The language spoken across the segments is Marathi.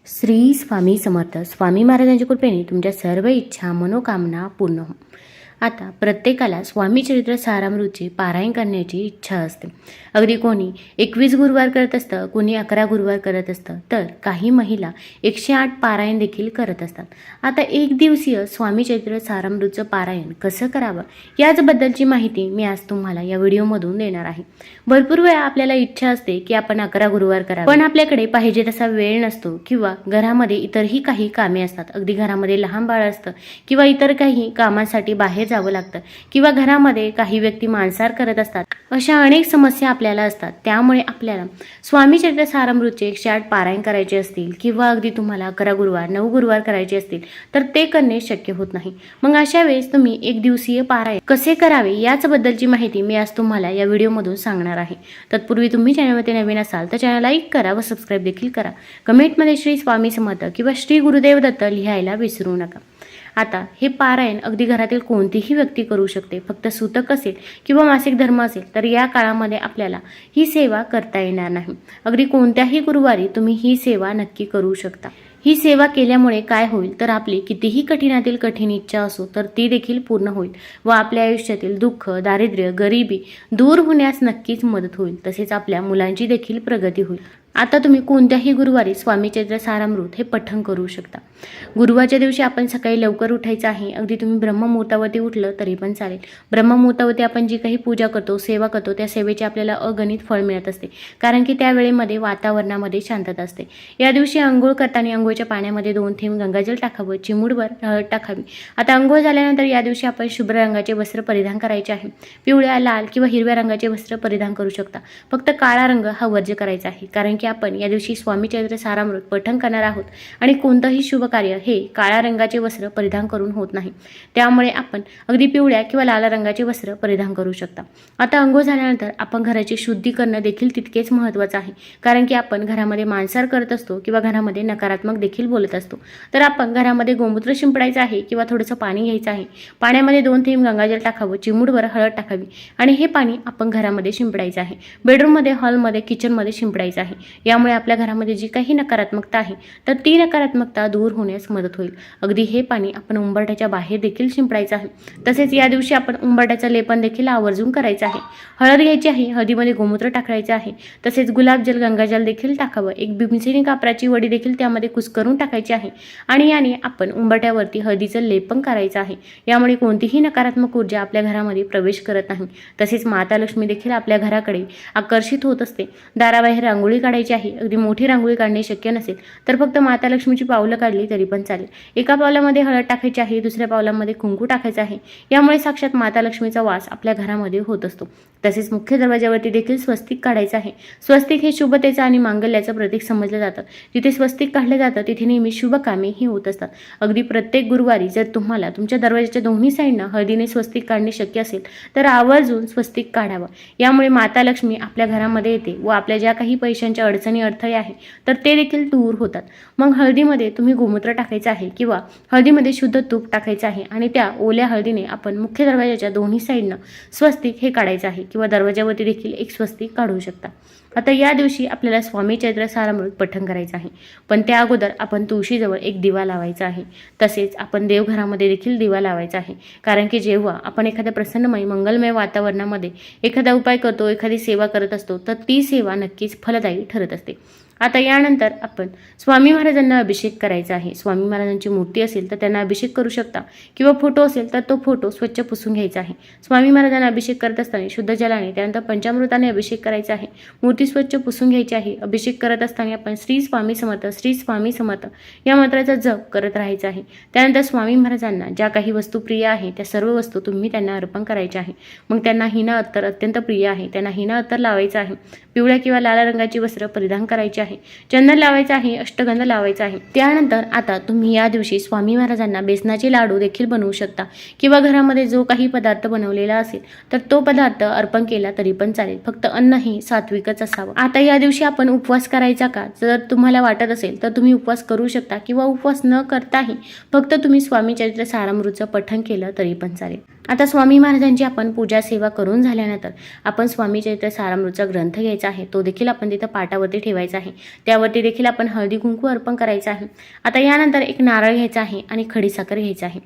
श्री स्वामी समर्थ. स्वामी महाराजांच्या कृपेने तुमच्या सर्व इच्छा मनोकामना पूर्ण हो. आता प्रत्येकाला स्वामी चरित्र सारामृतचे पारायण करण्याची इच्छा असते. अगदी कोणी 21 गुरुवार करत असतं, कोणी 11 गुरुवार करत असतं, तर काही महिला 108 पारायण देखील करत असतात. आता एक दिवसीय स्वामी चरित्र सारामृतचं पारायण कसं करावं याचबद्दलची माहिती मी आज तुम्हाला या व्हिडिओमधून देणार आहे. भरपूर वेळा आपल्याला इच्छा असते की आपण 11 गुरुवार करावे, पण आपल्याकडे पाहिजे तसा वेळ नसतो किंवा घरामध्ये इतरही काही कामे असतात. अगदी घरामध्ये लहान बाळ असतं किंवा इतर काही कामांसाठी बाहेर जावं लागतं किंवा घरामध्ये काही व्यक्ती मांसाहार करत असतात. अशा अनेक समस्या आपल्याला असतात. त्यामुळे आपल्याला स्वामी चरित्र सारामृतचे 108 पारायण करायचे असतील किंवा अगदी तुम्हाला 11 गुरुवार 9 गुरुवार करायचे असतील तर ते करणे शक्य होत नाही. मग अशा वेळेस तुम्ही एक दिवसीय पारायण कसे करावे याचबद्दलची माहिती मी आज तुम्हाला या व्हिडिओमधून सांगणार आहे. तत्पूर्वी तुम्ही चॅनलमध्ये नवीन असाल तर चॅनल लाईक करा व सबस्क्राईब देखील करा. कमेंटमध्ये श्री स्वामी समर्थ किंवा श्री गुरुदेव दत्त लिहायला विसरू नका. आता हे पारायण अगदी घरातील कोणतीही व्यक्ती करू शकते. फक्त सूतक असेल किंवा मासिक धर्म असेल तर या काळामध्ये आपल्याला ही सेवा करता येणार नाही. अगदी कोणत्याही गुरुवारी तुम्ही ही सेवा नक्की करू शकता. ही सेवा केल्यामुळे काय होईल तर आपली कितीही कठीणातील कठीण इच्छा असो तर ती देखील पूर्ण होईल व आपल्या आयुष्यातील दुःख, दारिद्र्य, गरिबी दूर होण्यास नक्कीच मदत होईल. तसेच आपल्या मुलांची देखील प्रगती होईल. आता तुम्ही कोणत्याही गुरुवारी स्वामी चरित्र सारामृत हे पठण करू शकता. गुरुवारच्या दिवशी आपण सकाळी लवकर उठायचं आहे. अगदी तुम्ही ब्रह्ममुहूर्तावरती उठलं तरी पण चालेल. ब्रह्ममुहूर्तावरती आपण जी काही पूजा करतो, सेवा करतो, त्या सेवेचे आपल्याला अगणित फळ मिळत असते, कारण की त्या वेळेमध्ये वातावरणामध्ये शांतता असते. या दिवशी अंघोळ करताना अंघोळच्या पाण्यामध्ये 2 थेंब गंगाजल टाकावं, चिमूटभर हळद टाकावी. आता अंघोळ झाल्यानंतर या दिवशी आपण शुभ्र रंगाचे वस्त्र परिधान करायचे आहे. पिवळ्या, लाल किंवा हिरव्या रंगाचे वस्त्र परिधान करू शकता. फक्त काळा रंग हा वर्ज्य करायचा आहे, कारण की आपण या दिवशी स्वामी चरित्र सारामृत पठण करणार आहोत आणि कोणतंही शुभ कार्य हे काळ्या रंगाचे वस्त्र परिधान करून होत नाही. त्यामुळे आपण अगदी पिवळ्या किंवा लाल रंगाचे वस्त्र परिधान करू शकता. आता अंघोळ झाल्यानंतर आपण घराचे शुद्धी करणं देखील तितकेच महत्त्वाचं आहे, कारण की आपण घरामध्ये मांसाहार करत असतो किंवा घरामध्ये नकारात्मक देखील बोलत असतो. तर आपण घरामध्ये गोमूत्र शिंपडायचं आहे किंवा थोडंसं पाणी घ्यायचं आहे. पाण्यामध्ये 2 थेंब गंगाजल टाकावं, चिमूटभर हळद टाकावी आणि हे पाणी आपण घरामध्ये शिंपडायचं आहे. बेडरूममध्ये, हॉलमध्ये, किचनमध्ये शिंपडायचं आहे. यामुळे आपल्या घरामध्ये जी काही नकारात्मकता आहे तर ती नकारात्मकता दूर होण्यास मदत होईल. अगदी हे पाणी आपण उंबरठ्याच्या बाहेर देखील शिंपडायचं आहे. तसेच या दिवशी आपण उंबरठ्याचं लेपन देखील आवर्जून करायचं आहे. हळद घ्यायची आहे, हळदीमध्ये गोमूत्र टाकायचं आहे. तसेच गुलाबजल, गंगाजल देखील टाकावं. एक भीमसेनी कापराची वडी देखील त्यामध्ये कुस्करून टाकायची आहे आणि याने आपण उंबरठ्यावरती हळदीचं लेपन करायचं आहे. यामुळे कोणतीही नकारात्मक ऊर्जा आपल्या घरामध्ये प्रवेश करत नाही. तसेच माता लक्ष्मी देखील आपल्या घराकडे आकर्षित होत असते. दाराबाहेर रांगोळी काढायची आहे. अगदी मोठी रांगोळी काढणे शक्य नसेल तर फक्त माता लक्ष्मीची पावलं काढली तरी पण चालेल. एका पावलामध्ये हळद टाकायची आहे, दुसऱ्या पावलामध्ये कुंकू टाकायचं आहे. यामुळे साक्षात माता लक्ष्मीचा वास आपल्या घरामध्ये होत असतो. तसेच मुख्य दरवाजावरती देखील स्वस्तिक काढायचं आहे. स्वस्तिक हे शुभतेचं आणि मांगल्याचं प्रतीक समजलं जातं. जिथे स्वस्तिक काढलं जातं तिथे नेहमी शुभ कामे ही होत असतात. अगदी प्रत्येक गुरुवारी जर तुम्हाला तुमच्या दरवाजाच्या दोन्ही साईडनं हळदीने स्वस्तिक काढणे शक्य असेल तर आवर्जून स्वस्तिक काढावं. यामुळे माता लक्ष्मी आपल्या घरामध्ये येते व आपल्या ज्या काही पैशांच्या अडचणी अडथळे आहे तर ते देखील दूर होतात. मग हळदीमध्ये तुम्ही गोमूत्र टाकायचं आहे किंवा हळदीमध्ये शुद्ध तूप टाकायचं आहे आणि त्या ओल्या हळदीने आपण मुख्य दरवाजाच्या दोन्ही साईडनं स्वस्तिक हे काढायचं आहे किंवा दरवाजावरती देखील एक स्वस्तिक काढू शकता. आता या दिवशी आपल्याला स्वामी चरित्र सारामृत पठण करायचं आहे, पण त्या अगोदर आपण तुळशीजवळ एक दिवा लावायचा आहे. तसेच आपण देवघरामध्ये देखील दिवा लावायचा आहे, कारण की जेव्हा आपण एखाद्या प्रसन्नमय मंगलमय वातावरणामध्ये एखादा उपाय करतो, एखादी सेवा करत असतो तर ती सेवा नक्कीच फलदायी ठरत असते. आता यानंतर आपण स्वामी महाराजांना अभिषेक करायचा आहे. स्वामी महाराजांची मूर्ती असेल तर त्यांना अभिषेक करू शकता किंवा फोटो असेल तर तो फोटो स्वच्छ पुसून घ्यायचा आहे. स्वामी महाराजांना अभिषेक करत असताना शुद्ध जलाने त्यानंतर पंचामृताने अभिषेक करायचा आहे. मूर्ती स्वच्छ पुसून घ्यायची आहे. अभिषेक करत असताना आपण श्री स्वामी समर्थ, श्री स्वामी समर्थ या मंत्राचा जप करत राहायचा आहे. त्यानंतर स्वामी महाराजांना ज्या काही वस्तू प्रिय आहे त्या सर्व वस्तू तुम्ही त्यांना अर्पण करायच्या आहे. मग त्यांना हिना अत्तर अत्यंत प्रिय आहे, त्यांना हिना अत्तर लावायचं आहे. पिवळ्या किंवा लाल रंगाची वस्त्र परिधान करायची आहे. चंदन लावायचं आहे, अष्टगंध लावायचा आहे. त्यानंतर आता तुम्ही या दिवशी स्वामी महाराजांना बेसनाचे लाडू देखील बनवू शकता किंवा घरामध्ये जो काही पदार्थ बनवलेला असेल तर तो पदार्थ अर्पण केला तरी पण चालेल. फक्त अन्न ही सात्विकच असावं. आता या दिवशी आपण उपवास करायचा का जर तुम्हाला वाटत असेल तर तुम्ही उपवास करू शकता किंवा उपवास न करताही फक्त तुम्ही स्वामी चरित्र सारामृतचं पठण केलं तरी पण चालेल. आता स्वामी महाराजांची आपण पूजा सेवा करून झाल्यानंतर आपण स्वामी चरित्र सारामृतचा ग्रंथ घ्यायचा आहे, तो देखील आपण तिथं पाटावरती ठेवायचा आहे. त्यावरती देखील आपण हळदी कुंकू अर्पण करायचं आहे. आता यानंतर एक नारळ घ्यायचा आहे आणि खडीसाखर घ्यायचं आहे.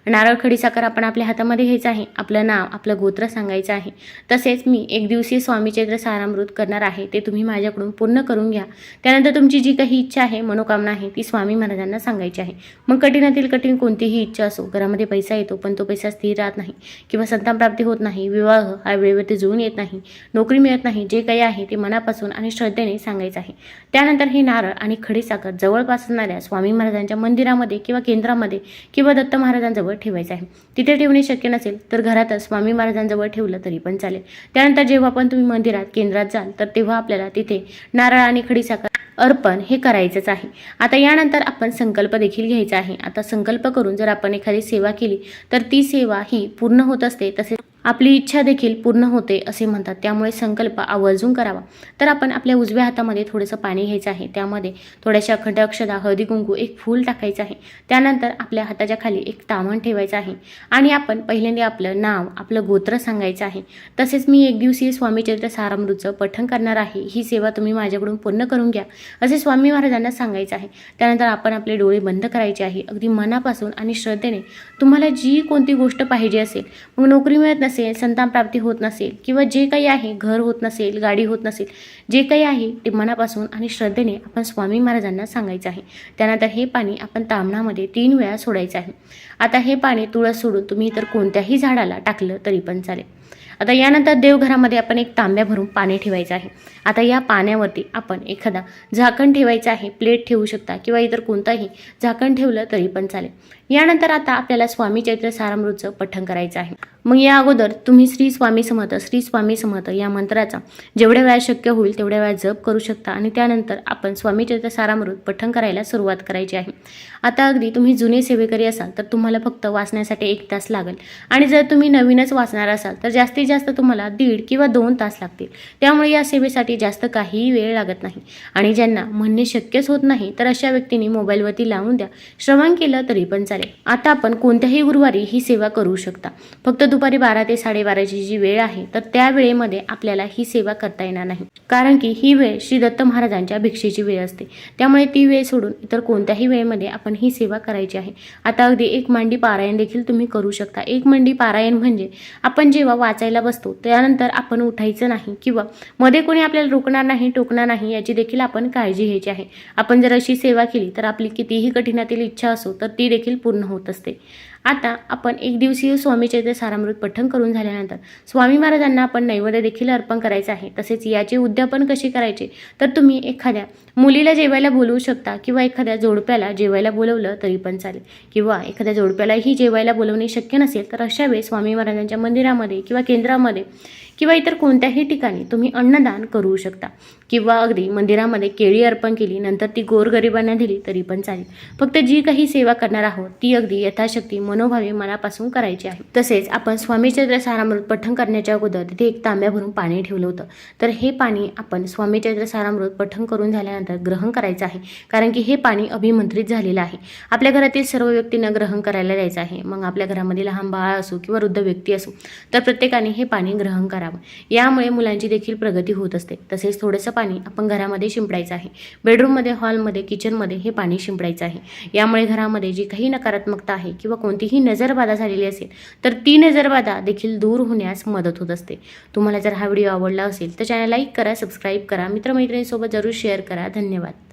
नारळ खडीसाखर आपण आपल्या हातामध्ये घ्यायचं आहे. आपलं नाव, आपलं गोत्र सांगायचं आहे. तसेच मी एक दिवसीय स्वामी चरित्र सारामृत करणार आहे, ते तुम्ही माझ्याकडून पूर्ण करून घ्या. त्यानंतर तुमची जी काही इच्छा आहे, मनोकामना आहे, ती स्वामी महाराजांना सांगायची आहे. मग कठीणातील कठीण कोणतीही इच्छा असो, घरामध्ये पैसा येतो पण तो पैसा स्थिर राहत नाही किंवा संतान प्राप्ती होत नाही, विवाह हा वेळेवरती जुळून येत नाही, नोकरी मिळत नाही, जे काही आहे ते मनापासून आणि श्रद्धेने सांगायचं आहे. त्यानंतर हे नारळ आणि खडीसाखर जवळपास असणाऱ्या स्वामी महाराजांच्या मंदिरामध्ये किंवा केंद्रामध्ये किंवा दत्त महाराजांजवळ ठेवायचं आहे. तिथे ठेवणे शक्य नसेल तर घरातच स्वामी महाराजांजवळ ठेवलं तरी पण चालेल. त्यानंतर जेव्हा पण तुम्ही मंदिरात केंद्रात जाल तर तेव्हा आपल्याला तिथे नारळ आणि खडीसाखर अर्पण हे करायचंच आहे. आता यानंतर आपण संकल्प देखील घ्यायचा आहे. आता संकल्प करून जर आपण एखादी सेवा केली तर ती सेवा ही पूर्ण होत असते, तसेच आपली इच्छा देखील पूर्ण होते असे म्हणतात. त्यामुळे संकल्प आवर्जून करावा. तर आपण आपल्या उजव्या हातामध्ये थोडंसं पाणी घ्यायचं आहे. त्यामध्ये थोड्याशा अखंड अक्षता, हळदी कुंकू, एक फूल टाकायचं आहे. त्यानंतर आपल्या हाताच्या खाली एक ताम्हण ठेवायचं आहे आणि आपण पहिल्यांदा आपलं नाव, आपलं गोत्र सांगायचं आहे. तसेच मी एक दिवसीय स्वामी चरित्र सारामृतचं पठण करणार आहे, ही सेवा तुम्ही माझ्याकडून पूर्ण करून घ्या असे स्वामी महाराजांना सांगायचं आहे. त्यानंतर आपण आपले डोळे बंद करायचे आहे. अगदी मनापासून आणि श्रद्धेने तुम्हाला जी कोणती गोष्ट पाहिजे असेल, मग नोकरी मिळत नसेल, संतान प्राप्ती होत नसेल किंवा जे काही आहे, घर होत नसेल, गाडी होत नसेल, जे काही आहे ते मनापासून आणि श्रद्धेने आपण स्वामी महाराजांना सांगायचं आहे. त्यानंतर हे पाणी आपण ताम्हणामध्ये 3 वेळा सोडायचं आहे. आता हे पाणी तुळस सोडून तुम्ही इतर कोणत्याही झाडाला टाकलं तरी पण चालेल. आता यानंतर देवघरामध्ये आपण एक तांब्या भरून पाणी ठेवायचं आहे. आता या पाण्यावरती आपण एखादा झाकण ठेवायचं आहे. प्लेट ठेवू शकता किंवा इतर कोणताही झाकण ठेवलं तरी पण चालेल. यानंतर आता आपल्याला स्वामी चरित्र सारामृतचं पठण करायचं आहे. मग या अगोदर तुम्ही श्री स्वामी समर्थ या मंत्राचा जेवढ्या वेळा शक्य होईल तेवढ्या वेळा जप करू शकता आणि त्यानंतर आपण स्वामी चरित्र सारामृत पठण करायला सुरुवात करायची आहे. आता अगदी तुम्ही जुने सेवेकरी असाल तर तुम्हाला फक्त वाचण्यासाठी 1 तास लागेल आणि जर तुम्ही नवीनच वाचणार असाल तर जास्तीत जास्त तुम्हाला 1.5 किंवा 2 तास लागतील. त्यामुळे या सेवेसाठी जास्त काहीही वेळ लागत नाही आणि ज्यांना म्हणणे शक्यच होत नाही तर अशा व्यक्तींनी मोबाईलवरती लावून द्या, श्रवण केलं तरी पण चालेल. आता आपण कोणत्याही गुरुवारी ही सेवा करू शकता. फक्त दुपारी 12 ते 12:30ची जी वेळ आहे तर त्या वेळेमध्ये आपल्याला ही सेवा करता येणार नाही, कारण की ही वेळ श्री दत्त महाराजांच्या भिक्षेची वेळ असते. त्यामुळे ती वेळ सोडून इतर कोणत्याही वेळेमध्ये आपण ही सेवा करायची आहे. आता अगदी 1 मांडी पारायण देखील तुम्ही करू शकता. 1 मांडी पारायण म्हणजे आपण जेव्हा वाचायला बसतो त्यानंतर आपण उठायचं नाही किंवा मध्ये कोणी आपल्याला रोखणार नाही, टोकणार नाही, याची देखील आपण काळजी घ्यायची आहे. आपण जर अशी सेवा केली तर आपली कितीही कठीणातील इच्छा असो तर ती देखील पूर्ण होत असते. आता आपण एक दिवसीय स्वामी चरित्र सारामृत पठण करून झाल्यानंतर स्वामी महाराजांना आपण नैवेद्य देखील अर्पण करायचं आहे. तसेच याचे उद्यापन कसे करायचे तर तुम्ही एखाद्या मुलीला जेवायला बोलवू शकता किंवा एखाद्या जोडप्याला जेवायला बोलवलं तरी पण चालेल किंवा एखाद्या जोडप्यालाही जेवायला बोलवणे शक्य नसेल तर अशा वेळेस स्वामी महाराजांच्या मंदिरामध्ये किंवा केंद्रामध्ये किंवा इतर कोणत्याही ठिकाणी तुम्ही अन्नदान करू शकता किंवा अगदी मंदिरामध्ये केळी अर्पण केली नंतर ती गोरगरिबांना दिली तरी पण चालेल. फक्त जी काही सेवा करणार आहोत ती अगदी यथाशक्ती मनोभावे मनापासून करायची आहे. तसेच आपण स्वामी चरित्र सारामृत पठण करण्याच्या अगोदर तिथे एक तांब्या भरून पाणी ठेवलं होतं, तर हे पाणी आपण स्वामी चरित्र सारामृत पठण करून झाल्यानंतर ग्रहण करायचं आहे, कारण की हे पाणी अभिमंत्रित झालेलं आहे. आपल्या घरातील सर्व व्यक्तींना ग्रहण करायला द्यायचं आहे. मग आपल्या घरामध्ये लहान बाळ असो किंवा वृद्ध व्यक्ती असो तर प्रत्येकाने हे पाणी ग्रहण करावं. यामुळे मुलांची देखील प्रगती होत असते. तसेच थोडंसं पाणी आपण घरामध्ये शिंपडायचं आहे. बेडरूममध्ये, हॉलमध्ये, किचनमध्ये हे पाणी शिंपडायचं आहे. यामुळे घरामध्ये जी काही नकारात्मकता आहे किंवा कोणतीही नजरबाधा झालेली असेल तर ती नजरबाधा देखील दूर होण्यास मदत होत असते. तुम्हाला जर हा व्हिडिओ आवडला असेल तर चॅनल लाईक करा, सबस्क्राईब करा, मित्रमैत्रिणींसोबत जरूर शेअर करा. धन्यवाद.